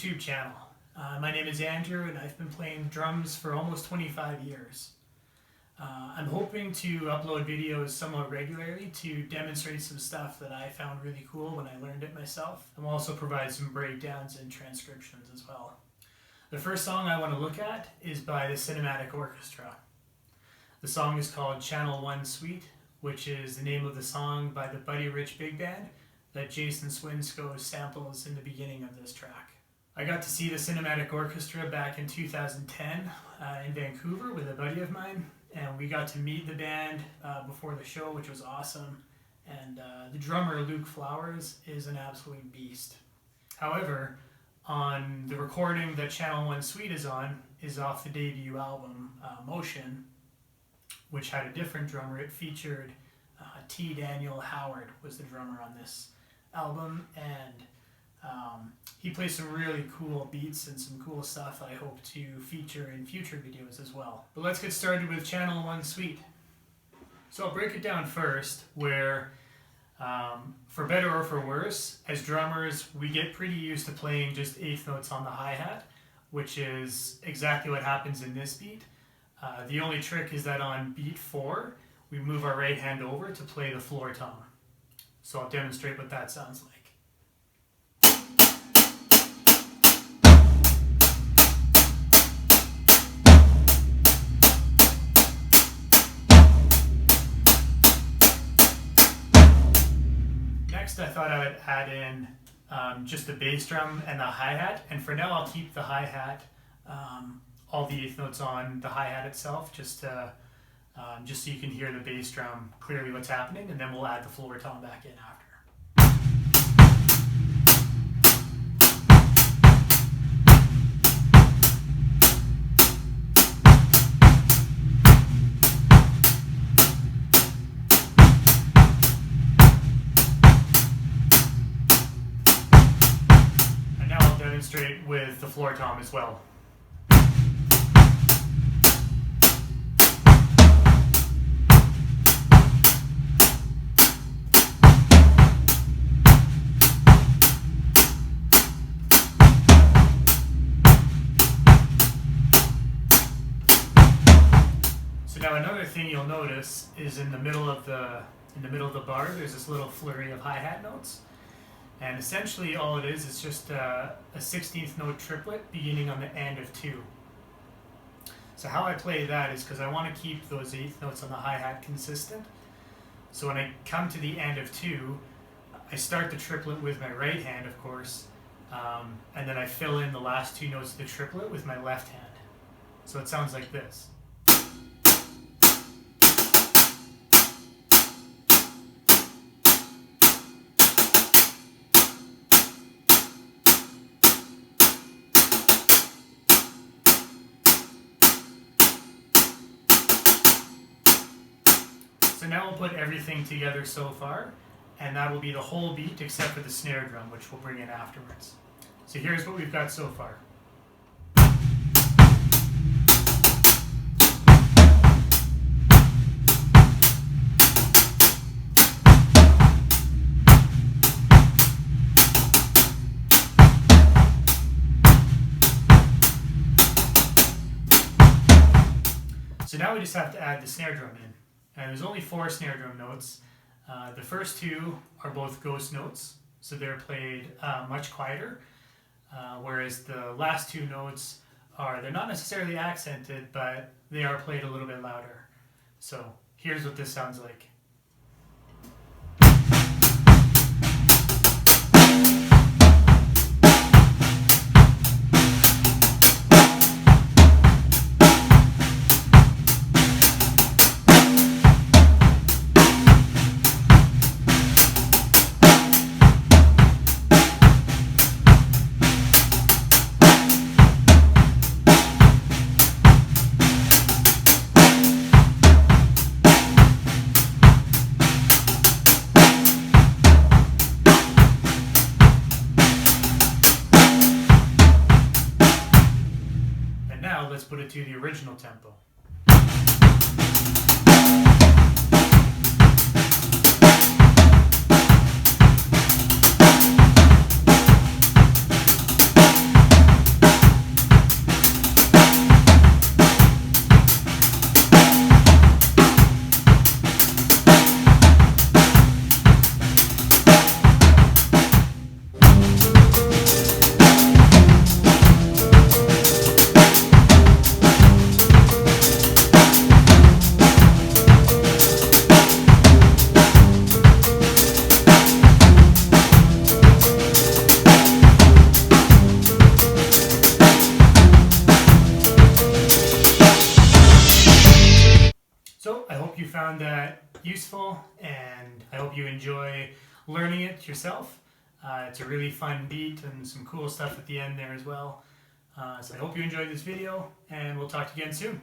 YouTube channel. My name is Andrew and I've been playing drums for almost 25 years. I'm hoping to upload videos somewhat regularly to demonstrate some stuff that I found really cool when I learned it myself. I'll also provide some breakdowns and transcriptions as well. The first song I want to look at is by the Cinematic Orchestra. The song is called Channel 1 Suite, which is the name of the song by the Buddy Rich Big Band that Jason Swinscoe samples in the beginning of this track. I got to see the Cinematic Orchestra back in 2010 in Vancouver with a buddy of mine, and we got to meet the band before the show, which was awesome. And the drummer, Luke Flowers, is an absolute beast. However, on the recording that Channel 1 Suite is on is off the debut album, Motion, which had a different drummer. It featured T. Daniel Howard was the drummer on this album, and he plays some really cool beats and some cool stuff I hope to feature in future videos as well. But let's get started with Channel 1 Suite. So I'll break it down first, where for better or for worse, as drummers, we get pretty used to playing just eighth notes on the hi-hat, which is exactly what happens in this beat. The only trick is that on beat 4, we move our right hand over to play the floor tom. So I'll demonstrate what that sounds like. Next, I thought I would add in just the bass drum and the hi-hat, and for now I'll keep the hi-hat, all the eighth notes on the hi-hat itself, just so you can hear the bass drum clearly what's happening, and then we'll add the floor tom back in after. And now I'll demonstrate with the floor tom as well. Now another thing you'll notice is in the middle of the bar, there's this little flurry of hi-hat notes, and essentially all it is just a 16th note triplet beginning on the end of 2. So how I play that is because I want to keep those eighth notes on the hi-hat consistent. So when I come to the end of 2, I start the triplet with my right hand, of course, and then I fill in the last 2 notes of the triplet with my left hand. So it sounds like this. So now we'll put everything together so far, and that will be the whole beat except for the snare drum, which we'll bring in afterwards. So here's what we've got so far. So now we just have to add the snare drum in. And there's only 4 snare drum notes. The first 2 are both ghost notes, so they're played much quieter, whereas the last 2 notes they're not necessarily accented, but they are played a little bit louder. So here's what this sounds like. Let's put it to the original tempo. found that useful, and I hope you enjoy learning it yourself. It's a really fun beat and some cool stuff at the end there as well. So I hope you enjoyed this video, and we'll talk to you again soon.